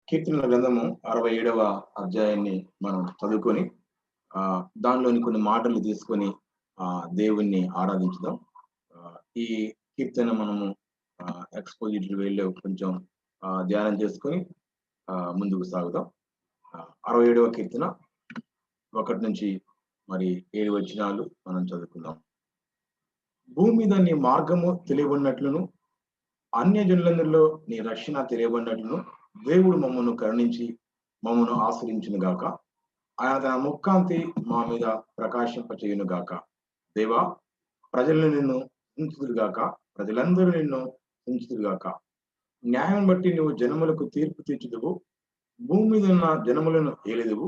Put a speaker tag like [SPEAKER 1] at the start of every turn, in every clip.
[SPEAKER 1] కీర్తనల గ్రంథము 67వ అధ్యాయాన్ని మనం చదువుకొని దానిలోని కొన్ని మాటలు తీసుకొని దేవుణ్ణి ఆరాధించుదాం. ఈ కీర్తన మనము ఎక్స్‌పోజిటరీ వేలో కొంచెం ధ్యానం చేసుకొని ముందుకు సాగుదాం. 67వ కీర్తన 1 నుంచి మరి 7 వచనాలు మనం చదువుకుందాం. భూమి మీద నీ మార్గము తెలియబడినట్లును, అన్యజనులందరిలో నీ రక్షణ తెలియబడినట్లును దేవుడు మమ్మను కరుణించి మమ్మను ఆశ్రయించును గాక. ఆయన తన ముక్కాంతి మా మీద ప్రకాశింపచేయును గాక. దేవా, ప్రజలను నిన్ను స్తుతించుదురు గాక, ప్రజలందరూ నిన్ను స్తుతించుదురు గాక. న్యాయం బట్టి నువ్వు జనములకు తీర్పు తీర్చుదువు, భూమి మీద ఉన్న జనములను ఏలెదువు.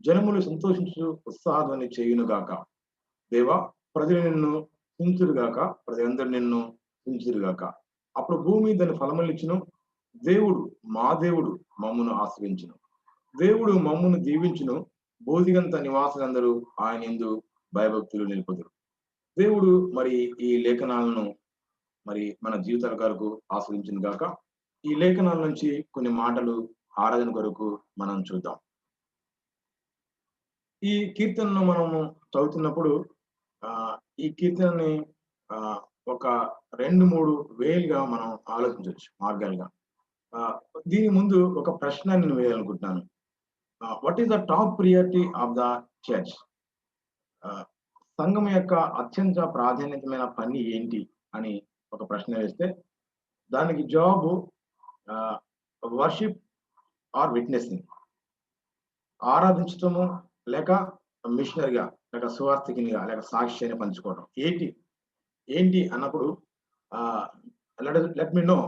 [SPEAKER 1] జనములు సంతోషించు ఉత్సాహధ్వని చేయును గాక. దేవా, ప్రజలు నిన్ను స్తుతించుదురు గాక, ప్రజలందరూ నిన్ను స్తుతించుదురు గాక. అప్పుడు భూమి దాని ఫలములిచ్చును. దేవుడు మా దేవుడు మమ్మను ఆశ్రయించును. దేవుడు మమ్మను దీవించును. బోధిగంత నివాసులందరూ ఆయన యందు భయభక్తులు నిలుపుదురు. దేవుడు మరి ఈ లేఖనాలను మరి మన జీవితాల కొరకు ఆశ్రయించును గాక. ఈ లేఖనాల నుంచి కొన్ని మాటలు ఆరాధన కొరకు మనం చూద్దాం. ఈ కీర్తనను మనము చదువుతున్నప్పుడు ఈ కీర్తనని ఒక 2-3 వేలుగా మనం ఆలోచించవచ్చు, మార్గాలుగా. దీని ముందు ఒక ప్రశ్న నేను వేయాలనుకుంటున్నాను. What is the top priority of the church? సంఘం యొక్క అత్యంత ప్రాధాన్యతమైన పని ఏంటి అని ఒక ప్రశ్న వేస్తే దానికి జవాబు వర్షిప్ ఆర్ విట్నెసింగ్. ఆరాధించటము, లేక మిషనరీగా, లేక సువార్థికునిగా, లేక సాక్ష్యాన్ని పంచుకోవడం. ఏంటి అన్నప్పుడు let me know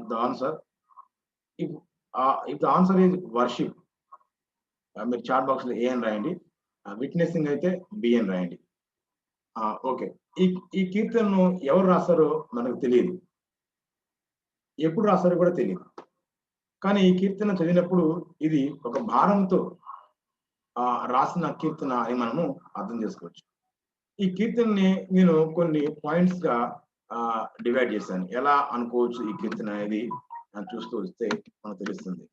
[SPEAKER 1] the answer. If the answer is worship, మీరు చాట్ బాక్స్ లో ఏ అని రాయండి. విట్నెసింగ్ అయితే బి అని రాయండి. ఓకే. ఈ కీర్తనను ఎవరు రాస్తారో మనకు తెలియదు, ఎప్పుడు రాస్తారో కూడా తెలియదు. కానీ ఈ కీర్తన చదివినప్పుడు ఇది ఒక భారంతో రాసిన కీర్తన అని మనము అర్థం చేసుకోవచ్చు. ఈ కీర్తనని నేను కొన్ని పాయింట్స్ గా డివైడ్ చేశాను. ఎలా అనుకోవచ్చు ఈ కీర్తన అనేది చూస్తూ వస్తే మనకు తెలుస్తుంది.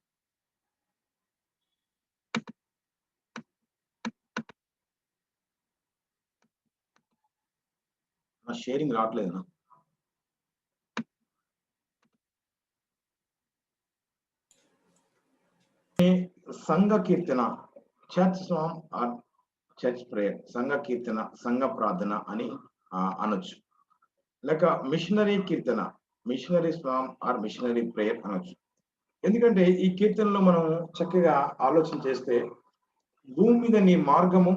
[SPEAKER 1] నా షేరింగ్ రావట్లేదు. సంఘ కీర్తన, church song or church prayer, సంఘ కీర్తన, సంఘ ప్రార్థన అని అనొచ్చు. లేక మిషనరీ కీర్తన, missionary song or missionary prayer అనొచ్చు. ఎందుకంటే ఈ కీర్తనలో మనం చక్కగా ఆలోచన చేస్తే, భూమి మీద నీ మార్గము,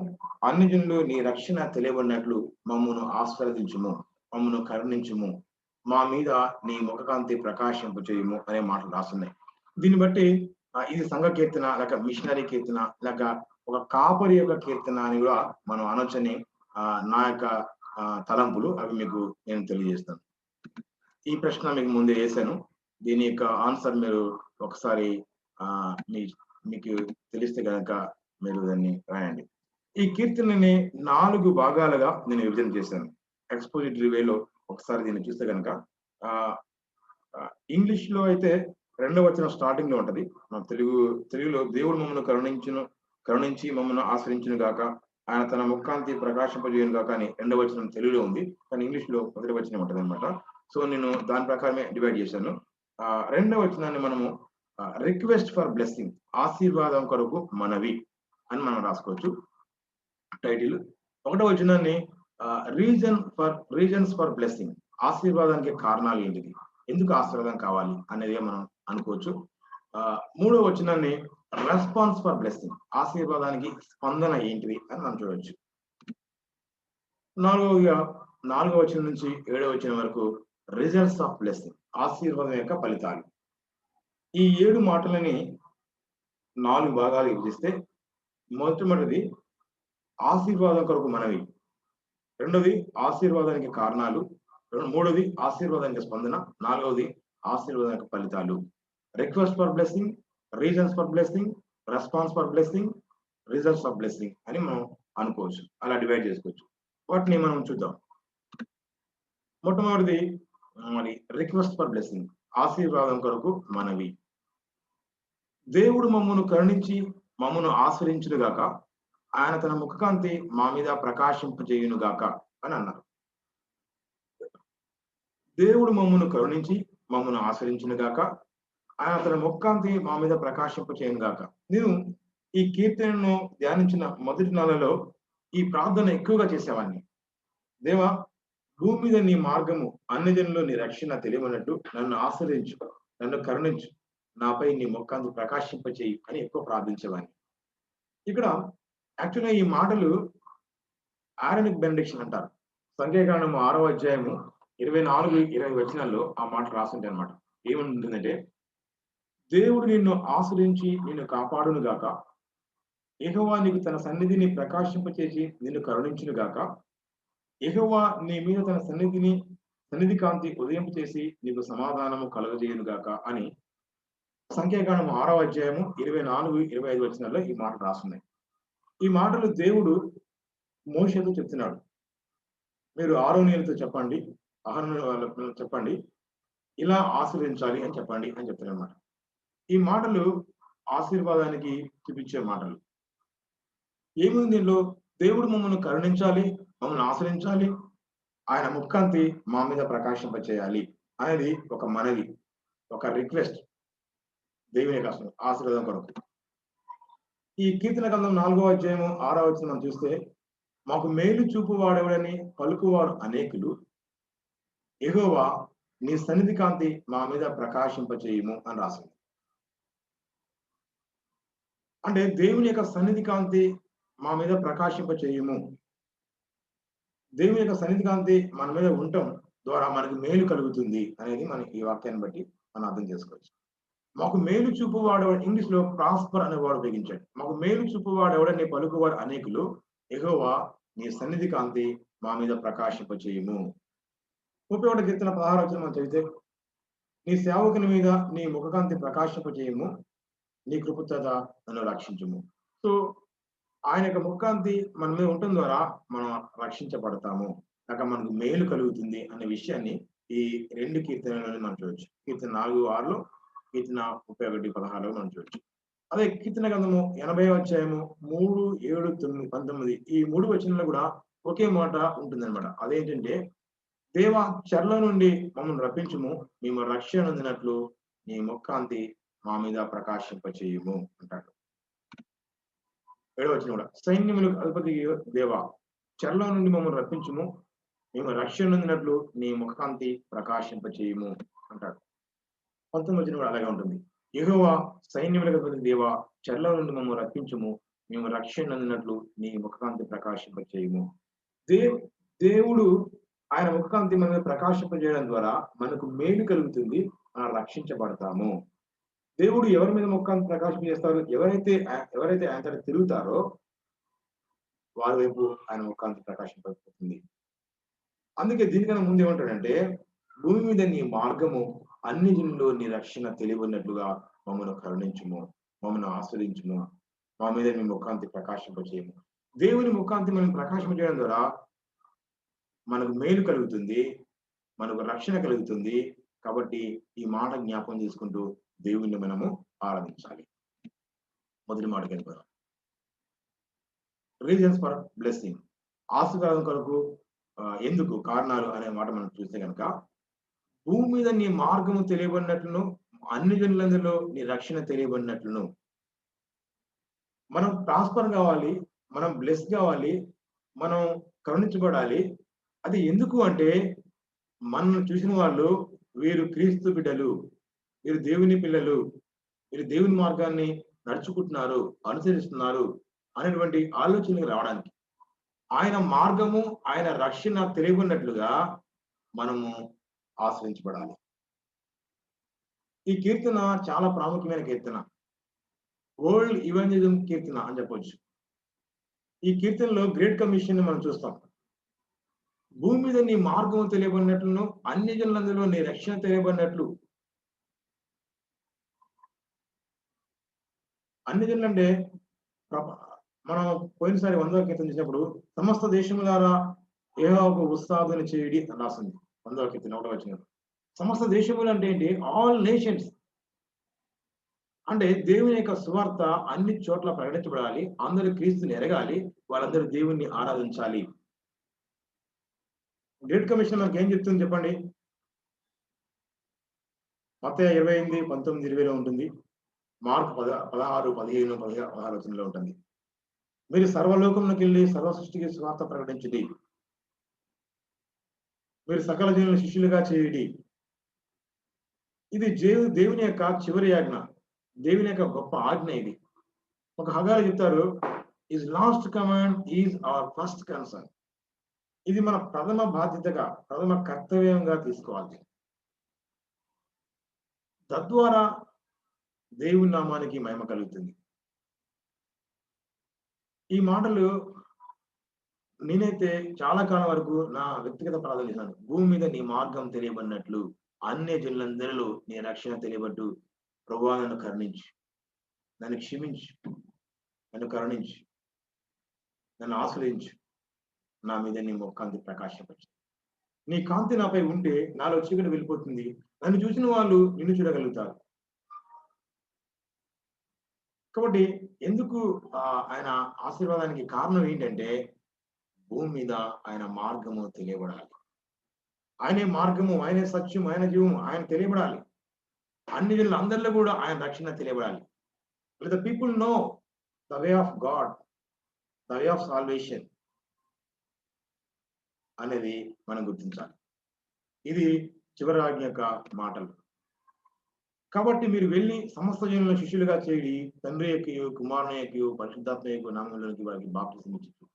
[SPEAKER 1] అన్యజనులు నీ రక్షణ తెలియబడినట్లు మమ్మను ఆస్వాదించుము, మమ్మను కరుణించుము, మా మీద నీ ముఖకాంతి ప్రకాశింపచేయుము అనే మాటలు రాస్తున్నాయి. దీన్ని బట్టి ఇది సంఘ కీర్తన, లేక మిషనరీ కీర్తన, లేక ఒక కాపరి యొక్క కీర్తన అని కూడా మనం అనొచ్చని నా యొక్క తలంపులు. అవి మీకు నేను తెలియజేస్తాను. ఈ ప్రశ్న మీకు ముందే వేశాను. దీని యొక్క ఆన్సర్ మీరు ఒకసారి మీకు తెలిస్తే కనుక మీరు దాన్ని రాయండి. ఈ కీర్తనని 4 భాగాలుగా నేను విభజన చేశాను. ఎక్స్‌పోజిటరీ వేలో ఒకసారి దీన్ని చూస్తే కనుక ఇంగ్లీష్ లో అయితే 2వ వచనం స్టార్టింగ్ లో ఉంటది. మన తెలుగులో దేవుడు మమ్మల్ని కరుణించి మమ్మల్ని ఆశ్రయించును గాక, ఆయన తన ముఖకాంతి ప్రకాశింపజేయును గాక అని 2వ వచనం తెలుగులో ఉంది. కానీ ఇంగ్లీష్ లో 1వ వచనం ఉంటది అనమాట. సో నేను దాని ప్రకారమే డివైడ్ చేశాను. 2వ వచనాన్ని మనము రిక్వెస్ట్ ఫర్ బ్లెస్సింగ్, ఆశీర్వాదం కొరకు మనవి అని మనం రాసుకోవచ్చు టైటిల్. 1వ వచనాన్ని రీజన్స్ ఫర్ బ్లెస్సింగ్, ఆశీర్వాదానికి కారణాలు ఏంటిది, ఎందుకు ఆశీర్వాదం కావాలి అనేది మనం అనుకోవచ్చు. 3వ వచనాన్ని రెస్పాన్స్ ఫర్ బ్లెస్సింగ్, ఆశీర్వాదానికి స్పందన ఏంటిది అని మనం చూడవచ్చు. 4వ వచనం నుంచి 7వ వచనం వరకు రిజల్ట్స్ ఆఫ్ బ్లెస్సింగ్, ఆశీర్వాదం యొక్క ఫలితాలు. ఈ 7 మాటలని 4 భాగాలు విభజిస్తే, మొట్టమొదటిది ఆశీర్వాదం కొరకు మనవి, రెండోది ఆశీర్వాదానికి కారణాలు, మూడోది ఆశీర్వాదానికి స్పందన, 4వది ఆశీర్వాదానికి ఫలితాలు. Request for blessing, reasons for blessing, response for blessing, results of blessing అని మనం అనుకోవచ్చు. అలా డివైడ్ చేసుకోవచ్చు. వాటిని మనం చూద్దాం. మొట్టమొదటిది మరి రిక్వెస్ట్ ఫర్ బ్లెస్సింగ్, ఆశీర్వాదం కొరకు మనవి. దేవుడు మమ్మను కరుణించి మమ్మను ఆశ్రయించును గాక. ఆయన తన ముఖకాంతి మా మీద ప్రకాశింపజేయును గాక అని అన్నారు. దేవుడు మమ్మను కరుణించి మమ్మను ఆశ్రయించును గాక. ఆయన తన ముఖకాంతి మా మీద ప్రకాశింపచేయును గాక. నేను ఈ కీర్తనను ధ్యానించిన మొదటి నెలలో ఈ ప్రార్థన ఎక్కువగా చేసేవాడిని. దేవా, భూమి మీద నీ మార్గము, అన్ని జనుల్లో నీ రక్షణ తెలియనట్టు నన్ను ఆశ్రయించు, నన్ను కరుణించు, నాపై నీ ముఖకాంతి ప్రకాశింపచేయి అని ఎక్కువ ప్రార్థించేవాడిని. ఇక్కడ యాక్చువల్‌గా ఈ మాటలు ఆరనిక్ బెనడిక్షన్ అంటారు. సంఖ్యాకాండము 6వ అధ్యాయము 24, 20 వచనాల్లో ఆ మాటలు రాసుంటాయన్నమాట. ఏముంటుందంటే, దేవుడు నిన్ను ఆశ్రయించి నిన్ను కాపాడును గాక. యెహోవా నీకు తన సన్నిధిని ప్రకాశింపచేసి నిన్ను కరుణించును గాక. యెహోవా నీ మీద తన సన్నిధి కాంతి ఉదయింపచేసి నీకు సమాధానము కలుగజేయును గాక అని సంఖ్యాకాండము 6వ అధ్యాయము 24, 25 వచనాల్లో ఈ మాటలు రాసున్నాయి. ఈ మాటలు దేవుడు మోషేతో చెప్తున్నాడు. మీరు ఆరోనీయులతో చెప్పండి, అహరోను వాళ్ళతో చెప్పండి, ఇలా ఆశీర్వదించాలి అని చెప్పండి అని చెప్తారన్నమాట. ఈ మాటలు ఆశీర్వాదానికి చూపించే మాటలు. ఏముంది దీనిలో? దేవుడు మమ్మల్ని కరుణించాలి, మమ్మల్ని ఆశ్రయించాలి, ఆయన ముఖకాంతి మా మీద ప్రకాశింపచేయాలి అనేది ఒక మనవి, ఒక రిక్వెస్ట్ దేవుని యొక్క ఆశీర్వాదం కొరకు. ఈ కీర్తన గ్రంథం 4వ అధ్యాయము 6వ వచనం మనం చూస్తే, మాకు మేలు చూపు వాడెవడని పలుకువారు అనేకులు, యెహోవా నీ సన్నిధి కాంతి మా మీద ప్రకాశింపచేయుము అని రాసింది. అంటే దేవుని యొక్క సన్నిధి కాంతి మా మీద ప్రకాశింపచేయుము. దేవుని యొక్క సన్నిధి కాంతి మన మీద ఉండటం ద్వారా మనకు మేలు కలుగుతుంది అనేది మనకి ఈ వాక్యాన్ని బట్టి మనం అర్థం చేసుకోవచ్చు. మాకు మేలు చూపువాడు, ఇంగ్లీష్ లో ప్రాస్పర్ అనే వాడు ఉపయోగించాడు. మాకు మేలు చూపువాడు ఎవడని పలుకువాడు అనేకులు, యెహోవా నీ సన్నిధి కాంతి మా మీద ప్రకాశింపచేయుము. 31 కీర్తన 16వ వచనం మనం చదివితే, నీ సేవకుని మీద నీ ముఖకాంతి ప్రకాశింపచేయుము, నీ కృపచేత నన్ను రక్షించుము. సో ఆయన యొక్క ముఖకాంతి మన మీద ఉండటం ద్వారా మనం రక్షించబడతాము, లేక మనకు మేలు కలుగుతుంది అనే విషయాన్ని ఈ 2 కీర్తనలను మనం చూడొచ్చు. కీర్తన 4:6లో, కీర్తన 31:16లో మనం చూడొచ్చు. అదే కీర్తన గ్రంథము 80వ అధ్యాయము 3, 7, 9, 19 ఈ 3 వచనాల్లో కూడా ఒకే మాట ఉంటుందన్నమాట. అదేంటంటే, దేవా చెరల నుండి మమ్మల్ని రప్పించుము, మేము రక్షణ నొందినట్లు నీ ముఖకాంతి మా మీద ప్రకాశింపచేయుము అంటాడు. 7వ వచనం కూడా, సైన్యములకు అధిపతి దేవా చెరల నుండి మమ్మల్ని రప్పించుము, మేము రక్షణ నొందినట్లు నీ ముఖకాంతి ప్రకాశింపచేయుము అంటాడు. 19వ వచనం కూడా అలాగే ఉంటుంది. యెహోవా సైన్యములకు అధిపతి దేవా చెరల నుండి మమ్మల్ని రప్పించుము, మేము రక్షణ నొందినట్లు నీ ముఖకాంతి ప్రకాశింపచేయుము. దేవుడు ఆయన ముఖకాంతి మన మీద ప్రకాశింపజేయడం ద్వారా మనకు మేలు కలుగుతుంది, మనం రక్షించబడతాము. దేవుడు ఎవరి మీద ముఖకాంతి ప్రకాశింపజేస్తారు? ఎవరైతే ఆయన తర తిరుగుతారో వారి వైపు ఆయన ముఖకాంతి ప్రకాశింపబడుతుంది. అందుకే దీనికన్నా ముందు ఏమంటాడంటే, భూమి మీద నీ మార్గము, అన్ని జనుల్లో నీ రక్షణ తెలియనట్లుగా మమ్మల్ని కరుణించుము, మమ్మల్ని ఆస్వాదించుము, మా మీద నీ ముఖకాంతి ప్రకాశింపజేయము. దేవుని ముఖకాంతి మనం ప్రకాశింపజేయడం ద్వారా మనకు మేలు కలుగుతుంది, మనకు రక్షణ కలుగుతుంది. కాబట్టి ఈ మాట జ్ఞాపకం చేసుకుంటూ దేవుణ్ణి మనము ఆరాధించాలి. మొదటి మాటకి వెళ్ళిపోదాం. రీజన్స్ ఫర్ బ్లెస్సింగ్, ఆశీర్వాదం కొరకు ఎందుకు కారణాలు అనే మాట మనం చూస్తే కనుక, భూమి మీద నీ మార్గము తెలియబడినట్లును, అన్ని జనులందరిలో నీ రక్షణ తెలియబడినట్లును. మనం ప్రాస్పర్ కావాలి, మనం బ్లెస్ కావాలి, మనం కరుణించబడాలి. అది ఎందుకు అంటే, మనల్ని చూసిన వాళ్ళు వీరు క్రీస్తు బిడ్డలు, వీరు దేవుని పిల్లలు, వీరు దేవుని మార్గాన్ని నడుచుకుంటున్నారు, అనుసరిస్తున్నారు అనేటువంటి ఆలోచనలకు రావడానికి, ఆయన మార్గము, ఆయన రక్షణ తెలియకున్నట్లుగా మనము ఆశ్రయించబడాలి. ఈ కీర్తన చాలా ప్రాముఖ్యమైన కీర్తన, వరల్డ్ ఇవాంజలిజం కీర్తన అని చెప్పొచ్చు. ఈ కీర్తనలో గ్రేట్ కమిషన్ మనం చూస్తాం. భూమి మీద నీ మార్గము తెలియబడినట్లును, అన్ని జనులందరిలో నీ రక్షణ తెలియబడినట్లు. అన్ని జనులు అంటే, మనం పోయినసారి 100వ కీర్తన చేసినప్పుడు సమస్త దేశములారా యెహోవాకు ఉత్సాహం చేయడి అని రాసింది. 100వ కీర్తన 1వ వచనం. సమస్త దేశములు అంటే ఏంటి? All nations. అంటే దేవుని యొక్క సువార్త అన్ని చోట్ల ప్రకటించబడాలి. అందరూ క్రీస్తుని ఎరగాలి. వాళ్ళందరూ దేవుణ్ణి ఆరాధించాలి. గ్రేట్ కమిషన్ మనకేం చెప్తుంది చెప్పండి? మత్తయి 28, 19, 20లో ఉంటుంది. మార్క్ 16, 15, 16 వచనంలో ఉంటుంది. మీరు సర్వలోకమునకెళ్ళి సర్వ సృష్టికి సువార్త ప్రకటించుడి. మీరు సకల జనులను శిష్యులుగా చేయుడి. ఇది దేవుని యొక్క చివరి ఆజ్ఞ. దేవుని యొక్క గొప్ప ఆజ్ఞ ఇది. ఒక హగాలో చెప్తారు, his last command is our first concern. ఇది మన ప్రథమ బాధ్యతగా, ప్రథమ కర్తవ్యంగా తీసుకోవాలి. తద్వారా దేవుని నామానికి మహిమ కలుగుతుంది. ఈ మాటలు నేనైతే చాలా కాలం వరకు నా వ్యక్తిగత ప్రార్థన చేశాను. భూమి మీద నీ మార్గం తెలియబడినట్లు అన్య జనులందరిలో నీ రక్షణ తెలియబట్టు ప్రభువా నన్ను కరుణించు, నన్ను క్షమించు, నన్ను కరుణించు, నన్ను ఆశ్రయించు, నా మీద నీ ముఖకాంతి ప్రకాశపరచు. నీ కాంతి నాపై ఉంటే నాలో చీకటి వెళ్ళిపోతుంది. నన్ను చూసిన వాళ్ళు నిన్ను చూడగలుగుతారు. కాబట్టి ఎందుకు ఆయన ఆశీర్వాదానికి కారణం ఏంటంటే భూమి మీద ఆయన మార్గము తెలియబడాలి. ఆయనే మార్గము, ఆయనే సత్యం, ఆయన జీవము, ఆయన తెలియబడాలి. అన్ని జనులు అందరిలో కూడా ఆయన రక్షణ తెలియబడాలి. Let the people know the way of God, the way of salvation అనేది మనం గుర్తించాలి. ఇది చివరి ఆజ్ఞ యొక్క మాటలు. కాబట్టి మీరు వెళ్ళి సమస్త జనులను శిష్యులుగా చేయి, తండ్రి యొక్క, కుమారుని యొక్క, పరిశుద్ధాత్మ యొక్క నామములోనికి వారికి బాప్తిసం ఇచ్చుచు,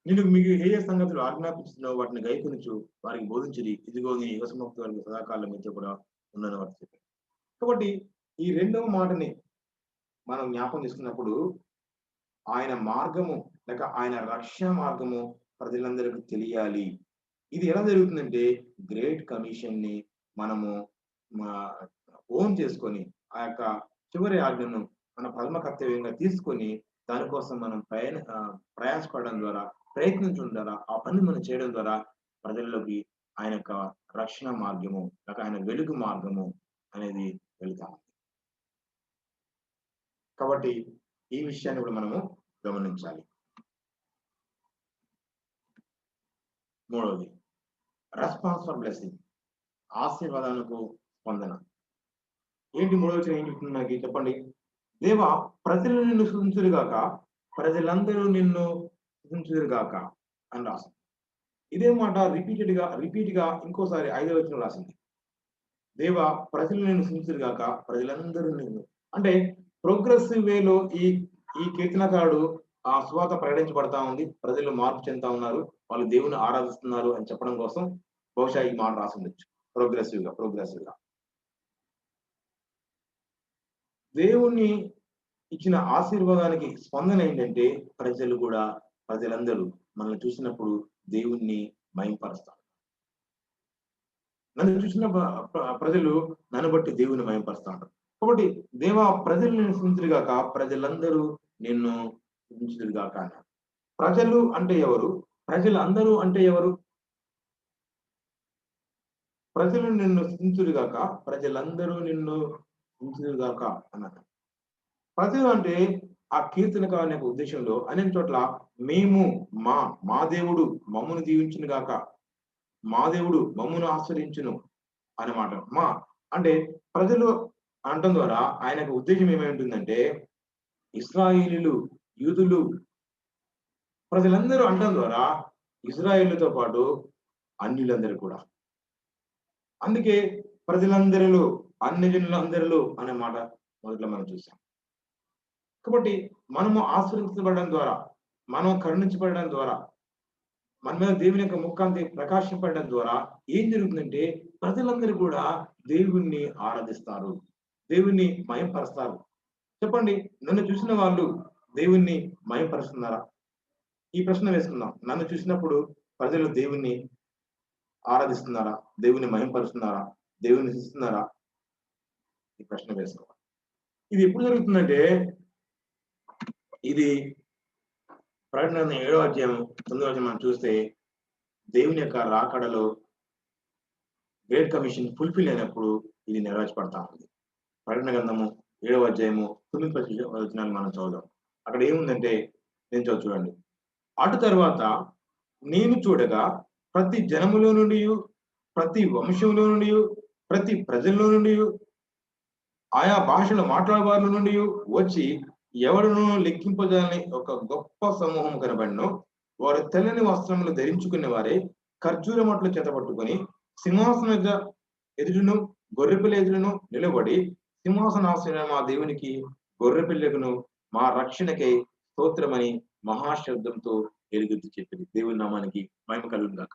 [SPEAKER 1] నేను మీకు ఏ సంగతులు ఆజ్ఞాపించుతున్నో వాటిని గైకొనుచు వారికి బోధించుడి. ఇదిగో నీ యుగ సమాప్తి వరకు సదాకాలం మీతో కూడా ఉన్నాను వారు చెప్పారు. కాబట్టి ఈ రెండవ మాటని మనం జ్ఞాపకం చేసుకున్నప్పుడు ఆయన మార్గము లేక ఆయన రక్షణ మార్గము ప్రజలందరికీ తెలియాలి. ఇది ఎలా జరుగుతుందంటే గ్రేట్ కమిషన్ ని మనము ఓన్ చేసుకొని ఆ యొక్క చివరి ఆజ్ఞను మన ప్రథమ కర్తవ్యంగా తీసుకొని దానికోసం మనం ప్రయాసపడడం ద్వారా, ప్రయత్నించడం ద్వారా, ఆ పని మనం చేయడం ద్వారా ప్రజల్లోకి ఆయన యొక్క రక్షణ మార్గము లేక ఆయన వెలుగు మార్గము అనేది వెళుతాం. కాబట్టి ఈ విషయాన్ని కూడా మనము గమనించాలి. మూడవది రెస్పాన్స్ ఫర్ బ్లెస్సింగ్, ఆశీర్వాదాలకు స్పందన. ఏంటి మూడవ ఏం చెప్తుంది నాకు చెప్పండి? దేవా ప్రజలు నిన్ను స్తుతించుదురుగాక, ప్రజలందరూ నిన్ను స్తుతించుదురుగాక అని రాసింది. ఇదే మాట రిపీట్ గా ఇంకోసారి 5వ వచనం రాసింది. దేవా ప్రజలు నిన్ను స్తుతించుదురుగాక, ప్రజలందరూ నిన్ను. అంటే ప్రోగ్రెసివ్ వేలో ఈ కీర్తనకారుడు ఆ సువార్త ప్రకటించబడతా ఉంది. ప్రజలు మార్పు చెందుతా ఉన్నారు, వాళ్ళు దేవుని ఆరాధిస్తున్నారు అని చెప్పడం కోసం బహుశా ఈ మాట రాసి ఉండొచ్చు. ప్రోగ్రెసివ్ గా దేవుణ్ణి ఇచ్చిన ఆశీర్వాదానికి స్పందన ఏంటంటే ప్రజలందరూ మనల్ని చూసినప్పుడు దేవుణ్ణి మహింపరుస్తారు. నన్ను చూసిన ప్రజలు నన్ను బట్టి దేవుని మహింపరుస్తారు. కాబట్టి దేవా ప్రజలు నిన్ను స్తుతించుదురుగాక, ప్రజలందరూ నిన్ను స్తుతించుదురుగాక అన్నారు. ప్రజలు అంటే ఎవరు? ప్రజలు అందరూ అంటే ఎవరు? ప్రజలు నిన్ను స్తుతించుదురుగాక, ప్రజలందరూ నిన్ను స్తుతించుదురుగాక అన్నారు. ప్రజలు అంటే ఆ కీర్తనకారుని యొక్క ఉద్దేశంలో అనేక చోట్ల మేము మా దేవుడు మమ్మును దీవించును గాక, మా దేవుడు మమ్మును ఆశ్రయించును అనే మాట. మా అంటే ప్రజలు అనటం ద్వారా ఆయన యొక్క ఉద్దేశం ఏమై ఉంటుందంటే ఇశ్రాయేలీయులు, యూదులు, ప్రజలందరూ అనటం ద్వారా ఇశ్రాయేలుతో పాటు అన్యులందరూ కూడా. అందుకే ప్రజలందరిలో, అన్య జనులందరిలో అనే మాట మొదట్లో మనం చూసాం. కాబట్టి మనము ఆశ్రయించబడడం ద్వారా, మనం కరుణించబడడం ద్వారా, మన మీద దేవుని యొక్క ముఖకాంతి ప్రకాశింపడడం ద్వారా ఏం జరుగుతుందంటే ప్రజలందరూ కూడా దేవుణ్ణి ఆరాధిస్తారు, దేవుణ్ణి మయంపరుస్తారు. చెప్పండి, నన్ను చూసిన వాళ్ళు దేవుణ్ణి మయంపరుస్తున్నారా? ఈ ప్రశ్న వేసుకుందాం. నన్ను చూసినప్పుడు ప్రజలు దేవుణ్ణి ఆరాధిస్తున్నారా? దేవుణ్ణి మహింపరుస్తున్నారా? దేవుణ్ణి స్తుతిస్తున్నారా? ఈ ప్రశ్న వేసుకోవాలి. ఇది ఎప్పుడు జరుగుతుందంటే ఇది ప్రకటన 7వ అధ్యాయం 9వ వచనం మనం చూస్తే దేవుని యొక్క రాకడలో గ్రేట్ కమిషన్ ఫుల్ఫిల్ అయినప్పుడు ఇది నెరవేర్చబడతా ఉంది. ప్రకటన గ్రంథము 7వ అధ్యాయము 9 వచనాలు మనం చదువుదాం. అక్కడ ఏముందంటే నేను చూడండి. అటు తరువాత నేను చూడగా ప్రతి జనములో నుండియు, ప్రతి వంశంలో నుండియు, ప్రతి ప్రజల్లో నుండియు, ఆయా భాషలు మాట్లాడేవారి నుండియు వచ్చి ఎవడును లెక్కింపజాలని ఒక గొప్ప సమూహం కనబడెను. వారు తెల్లని వస్త్రములు ధరించుకునే వారే ఖర్జూర మట్లు చేతపట్టుకొని సింహాసన ఎదురును గొర్రెపిల్ల ఎదురును నిలబడి సింహాసనాసీన మా దేవునికి గొర్రెపిల్లకును మా రక్షణకై స్తోత్రమని మహాశబ్దంతో ఎలుగెత్తి చెప్పింది. దేవుని నామానికి మహిమ కలుగును గాక.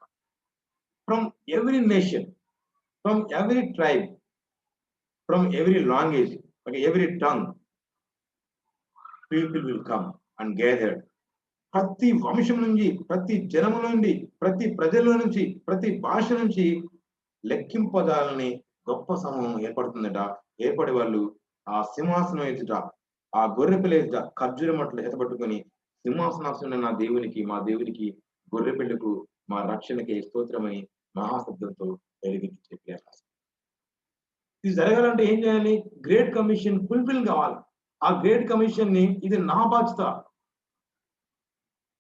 [SPEAKER 1] From every nation, from every tribe, from every language, every tongue people will come and gathered. ప్రతి వంశం నుంచి, ప్రతి జనము నుండి, ప్రతి ప్రజల నుంచి, ప్రతి భాష నుంచి లెక్కింపజాలని గొప్ప సమూహం ఏర్పడుతుందట. ఏర్పడే వాళ్ళు ఆ సింహాసనం ఎదుట, ఆ గొర్రెపిల్ల ఎదుట ఖర్జూర మట్లు ఎతపట్టుకొని సింహాసనాసన నా దేవునికి, మా దేవునికి, గొర్రెపిల్లకు, మా రక్షణకి స్తోత్రమని మహాశబ్దంతో వెలుగెత్తి చెప్పారు. ఇది జరగాలంటే ఏం చేయాలి? గ్రేట్ కమిషన్ ఫుల్ఫిల్ కావాలి. ఆ గ్రేట్ కమిషన్ ని ఇది నా బాధ్యత,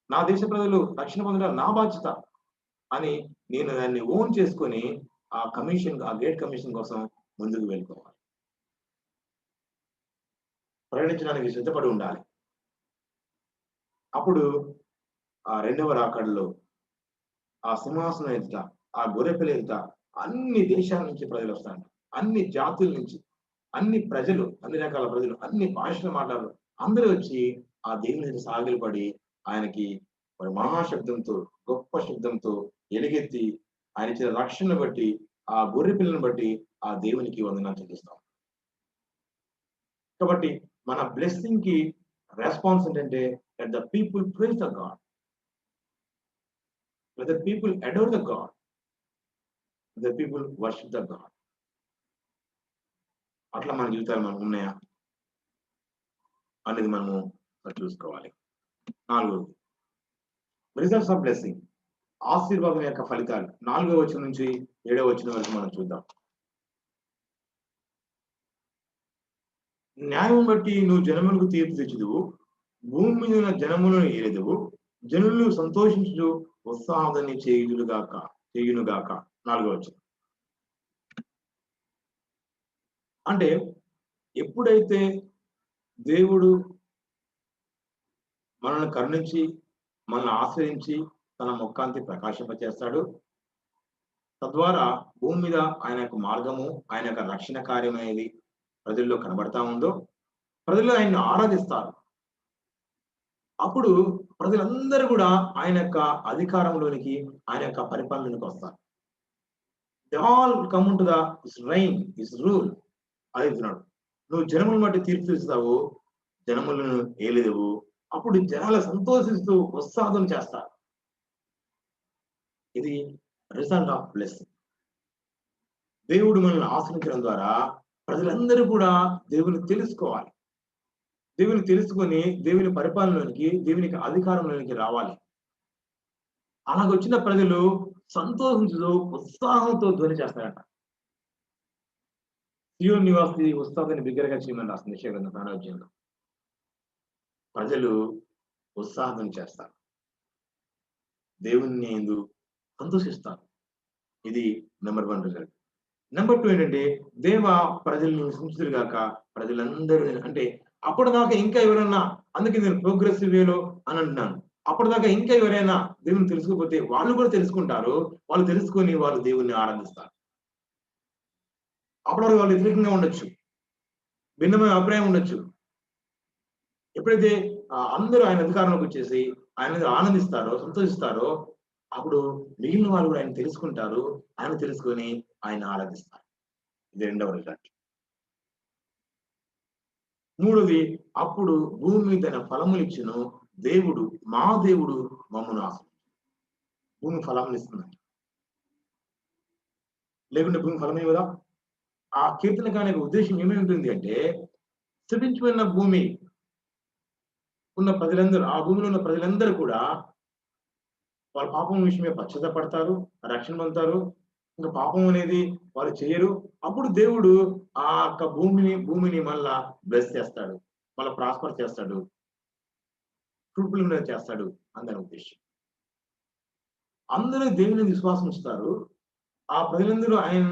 [SPEAKER 1] నా దేశ ప్రజలు రక్షణ పొందడం నా బాధ్యత అని నేను దాన్ని ఓన్ చేసుకొని ఆ గ్రేట్ కమిషన్ కోసం ముందుకు వెళ్ళిపోవాలి. ప్రయాణించడానికి సిద్ధపడి ఉండాలి. అప్పుడు ఆ రెండవ రాకడలో ఆ సింహాసనం ఎదుట, ఆ గొర్రెపిల్ల ఎదుట అన్ని దేశాల నుంచి ప్రజలు వస్తారంట. అన్ని జాతుల నుంచి, అన్ని ప్రజలు, అన్ని రకాల ప్రజలు, అన్ని భాషలు మాట్లాడారు. అందరూ వచ్చి ఆ దేవుని ఎదుట సాగిలపడి ఆయనకి మరి మహాశబ్దంతో, గొప్ప శబ్దంతో ఎలుగెత్తి ఆయన ఇచ్చిన రక్షణను బట్టి, ఆ గొర్రె పిల్లను బట్టి ఆ దేవునికి వందనాలు చెల్లిస్తాం. కాబట్టి మన బ్లెస్సింగ్ కి రెస్పాన్స్ ఏంటంటే let the people praise the God, let the people adore the God, let the people worship the God. అట్లా మన జీవితాలు మనకు ఉన్నాయా అనేది మనము చూసుకోవాలి. 4వది రిజల్ట్స్ ఆఫ్ బ్లెస్సింగ్, ఆశీర్వాదం యొక్క ఫలితాలు. 4వ వచనం నుంచి 7వ వచనం వరకు మనం చూద్దాం. న్యాయం బట్టి నువ్వు జనములకు తీర్పు తెచ్చుదువు, భూమి మీద ఉన్న జనములను ఏలుదువు, జనులు సంతోషించు ఉత్సాహాన్ని చేయునుగాక. 4వ వచనం అంటే ఎప్పుడైతే దేవుడు మనల్ని కరుణించి, మనల్ని ఆశ్రయించి తన ముఖాంతి ప్రకాశింపచేస్తాడు, తద్వారా భూమి మీద ఆయన యొక్క మార్గము, ఆయన యొక్క రక్షణ కార్యం అనేది ప్రజల్లో కనబడతా ఉందో, ప్రజలు ఆయన్ని ఆరాధిస్తారు. అప్పుడు ప్రజలందరూ కూడా ఆయన యొక్క అధికారంలోనికి, ఆయన యొక్క పరిపాలనలోకి వస్తారు. They all come to the rain, his rule. అడుగుతున్నాడు, నువ్వు జనములను బట్టి తీర్పు తీస్తావు, జనములను ఏలేదువు, అప్పుడు జనాలు సంతోషిస్తూ ఉత్సాహం చేస్తారు. ఇది రిజల్ట్ ఆఫ్ బ్లెస్సింగ్. దేవుడు మనల్ని ఆశ్రయించడం ద్వారా ప్రజలందరూ కూడా దేవుని తెలుసుకోవాలి. దేవుని తెలుసుకొని దేవుని పరిపాలనలోనికి, దేవునికి అధికారంలోనికి రావాలి. అలాగొచ్చిన ప్రజలు సంతోషించుతూ ఉత్సాహంతో ధ్వని చేస్తారట. సియోను నివాసి ఉత్సాహాన్ని బిగ్గరగా చేయమని రాస్తుంది యెషయా గ్రంథంలో. ప్రజలు ఉత్సాహం చేస్తారు, దేవుని యందు సంతోషిస్తారు. ఇది నెంబర్ 1 రిజల్ట్. నెంబర్ 2 ఏంటంటే దేవ ప్రజలను హింసించుదురు గాక. ప్రజలందరూ అంటే అప్పటిదాకా ఇంకా ఎవరన్నా, అందుకే నేను ప్రోగ్రెసివ్ వేలో అని అంటున్నాను. అప్పటిదాకా ఇంకా ఎవరైనా దేవుని తెలుసుకోకపోతే వాళ్ళు కూడా తెలుసుకుంటారు. వాళ్ళు తెలుసుకొని వాళ్ళు దేవుణ్ణి ఆరాధిస్తారు. అప్పటి వరకు వాళ్ళు వ్యతిరేకంగా ఉండొచ్చు, భిన్నమైన అభిప్రాయం ఉండొచ్చు. ఎప్పుడైతే అందరూ ఆయన అధికారంలోకి వచ్చేసి ఆయన మీద ఆనందిస్తారో, సంతోషిస్తారో, అప్పుడు మిగిలిన వాళ్ళు కూడా ఆయన తెలుసుకుంటారు. ఆయన తెలుసుకొని ఆయన ఆరాధిస్తారు. ఇది రెండవ రిజల్ట్. 3వది, అప్పుడు భూమి తన ఫలములు ఇచ్చును, దేవుడు మా దేవుడు మమ్మను ఆశ్రయించును. భూమి ఫలములు ఇస్తుందండి, లేకుంటే భూమి ఫలమే కదా. ఆ కీర్తనకాని ఉద్దేశం ఏమై ఉంటుంది అంటే, శపించిపోయిన భూమి ఉన్న ప్రజలందరూ, ఆ భూమిలో ఉన్న ప్రజలందరూ కూడా వాళ్ళ పాపం విషయమే పశ్చాత్తాపడతారు, రక్షణ పొందుతారు, ఇంకా పాపం అనేది వాళ్ళు చేయరు. అప్పుడు దేవుడు ఆ యొక్క భూమిని మళ్ళా బ్లెస్ చేస్తాడు. మళ్ళా ప్రాస్పర్ చేస్తాడు. ఫ్రూట్‌ఫుల్‌గా చేస్తాడు అని దాని ఉద్దేశ్యం. అందరూ దేవుని విశ్వాసం ఉంచుతారు. ఆ ప్రజలందరూ ఆయన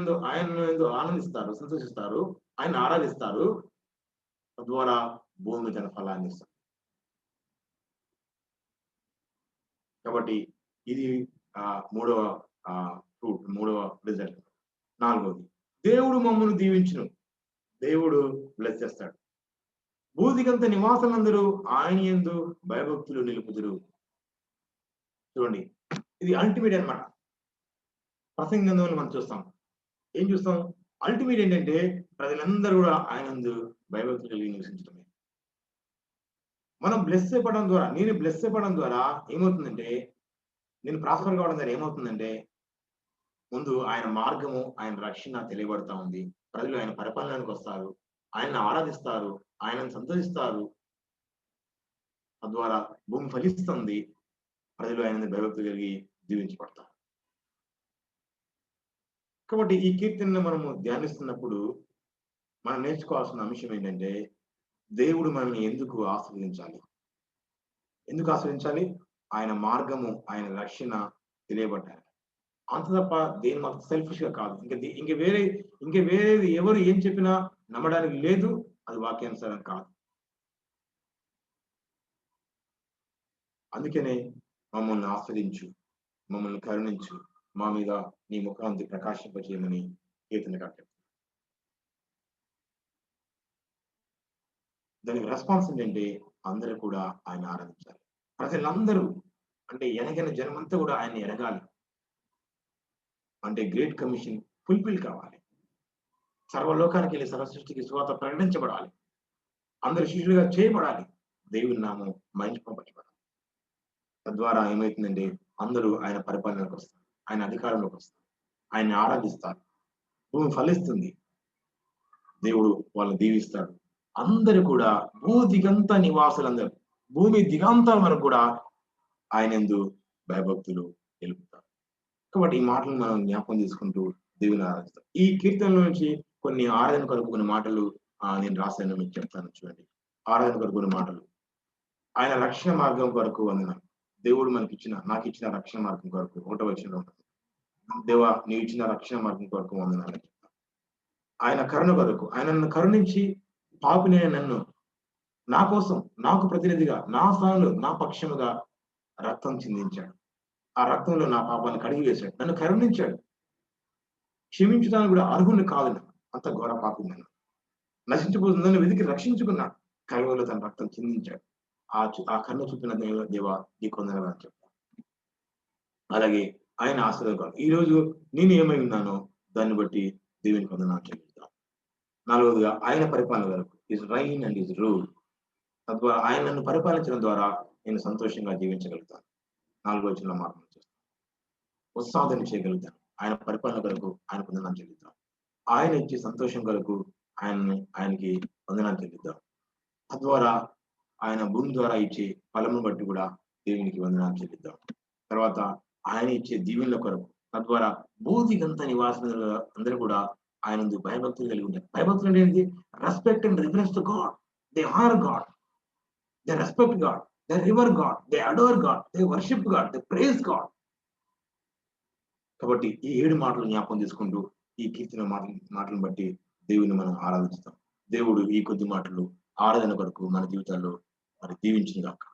[SPEAKER 1] యందు ఆనందిస్తారు, సంతోషిస్తారు. ఆయన్ని ఆరాధిస్తారు. తద్వారా భూమి తన ఫలాన్ని ఇస్తుంది. కాబట్టి ఇది మూడవ మూడవ రిజల్ట్. నాలుగవది, దేవుడు మమ్మల్ని దీవించును. దేవుడు బ్లెస్ చేస్తాడు. భూదిగంత నివాసులందరూ ఆయన యందు భయభక్తులు నిలుపుదురు. చూడండి, ఇది అల్టిమేట్ అన్నమాట. ప్రసంగి గ్రంథంలో మనం చూస్తాం. ఏం చూస్తాం? అల్టిమేట్ ఏంటంటే ప్రజలందరూ కూడా ఆయన యందు భయభక్తులు కలిగి నివసించడమే. మనం బ్లెస్ అయిపోవడం ద్వారా, నేను బ్లెస్ అయిపోవడం ద్వారా ఏమవుతుందంటే, నేను ప్రాస్పర్ కావడం ద్వారా ఏమవుతుందంటే, ముందు ఆయన మార్గము, ఆయన రక్షణ తెలియబడతా ఉంది. ప్రజలు ఆయన పరిపాలనలోకి వస్తారు. ఆయన్ని ఆరాధిస్తారు. ఆయనను సంతోషిస్తారు. తద్వారా భూమి ఫలిస్తుంది. ప్రజలు ఆయన భయభక్తులు కలిగి దీవించబడతారు. కాబట్టి ఈ కీర్తనను మనము ధ్యానిస్తున్నప్పుడు మనం నేర్చుకోవాల్సిన అంశం ఏంటంటే, దేవుడు మనల్ని ఎందుకు ఆశీర్వదించాలి? ఎందుకు ఆశీర్వదించాలి? ఆయన మార్గము, ఆయన రక్షణ తెలియబడ్డారు. అంత తప్ప దేని మాకు సెల్ఫిష్‌గా కాదు. ఇంక వేరేది ఎవరు ఏం చెప్పినా నమ్మడానికి లేదు. అది వాక్యానుసారం కాదు. అందుకనే మమ్మల్ని ఆస్వాదించు, మమ్మల్ని కరుణించు, మా మీద నీ ముఖకాంతి ప్రకాశింపజేయమని కీర్తనకారుడు చెప్తాడు. దానికి రెస్పాన్స్ ఏంటంటే అందరూ కూడా ఆయన ఆరాధించాలి. ప్రజలందరూ అంటే ఎనగని జనమంతా కూడా ఆయన్ని ఎరగాలి. అంటే గ్రేట్ కమిషన్ ఫుల్‌ఫిల్ కావాలి. సర్వలోకానికెళ్ళి సర్వ సృష్టికి సువార్త ప్రకటించబడాలి. అందరూ శిష్యులుగా చేయబడాలి. దేవుని నామం మహింపబడాలి. తద్వారా ఏమైతుందంటే అందరూ ఆయన పరిపాలనలోకి వస్తారు. ఆయన అధికారంలోకి వస్తారు. ఆయన్ని ఆరాధిస్తారు. భూమి ఫలిస్తుంది. దేవుడు వాళ్ళని దీవిస్తాడు. అందరూ కూడా భూదిగంత నివాసులందరూ, భూమి దిగాంతాల వరకు కూడా ఆయనందు భయభక్తులు నిలుపుతారు. కాబట్టి ఈ మాటలు మనం జ్ఞాపకం చేసుకుంటూ దేవుని ఆరాధిస్తాం. ఈ కీర్తనలో నుంచి కొన్ని ఆరాధన కొరకు కొన్ని మాటలు నేను రాశాను, మీకు చెప్తాను చూడండి. ఆరాధన కొరకు కొన్ని మాటలు. ఆయన రక్షణ మార్గం కొరకు వందనాలు. దేవుడు నాకిచ్చిన రక్షణ మార్గం కొరకు 1వ వచనంలో ఉంటుంది. దేవా నీవు ఇచ్చిన రక్షణ మార్గం కొరకు వందనాలు అని చెప్తాను. ఆయన కరుణ కొరకు, ఆయన నన్ను కరుణించి పాపినైన నన్ను నా కోసం, నాకు ప్రతినిధిగా, నా స్థానంలో, నా పక్షముగా రక్తం చిందించాడు. ఆ రక్తంలో నా పాపాన్ని కడిగి వేశాడు. నన్ను కరుణించాడు. క్షమించడానికి కూడా అర్హుడిని కాదు నేను. అంత ఘోర పాపిని నేను. నశించిపోతుందని వెతికి రక్షించుకున్నాడు. కలువలో తన రక్తం చిందించాడు. ఆ కరుణ చూపిన దేవా నీకు వందనాలు అని చెప్తాను. అలాగే ఆయన ఆశీర్వాదం. ఈ రోజు నేను ఏమై ఉన్నానో దాన్ని బట్టి దేవునికి వందనాలు చెల్లిస్తాను. నాలుగవదిగా ఆయన పరిపాలన వరకు his rain and his rule. తద్వారా ఆయన నన్ను పరిపాలించడం ద్వారా నేను సంతోషంగా జీవించగలుగుతాను. 4వ వచనంలో మార్పు చేస్తాను. ఉత్సాహం చేయగలుగుతాను. ఆయన పరిపాలన కొరకు ఆయన వందనాలు చెల్లిద్దాం. ఆయన ఇచ్చే సంతోషం కొరకు ఆయనకి వందనాలు చెల్లిద్దాం. తద్వారా ఆయన భూమి ద్వారా ఇచ్చే ఫలమును బట్టి కూడా దేవునికి వందనాలు చెల్లిద్దాం. తర్వాత ఆయన ఇచ్చే దీవెనల కొరకు, తద్వారా భూదిగంత నివాసులు అందరూ కూడా ఆయన భయభక్తులు కలిగి ఉంటారు. భయభక్తులు అంటే ఏంటి? Respect and reference to God. They are God. They respect God. They revere God. They adore God. They worship God. They praise God. కాబట్టి ఈ 7 మాటలు జ్ఞాపకం చేసుకుంటూ ఈ కీర్తన మాటలను బట్టి దేవుని మనం ఆరాధిస్తాం. దేవుడు ఈ కొద్ది మాటలు ఆరాధన కొరకు మన జీవితాల్లో మరి దీవించును గాక.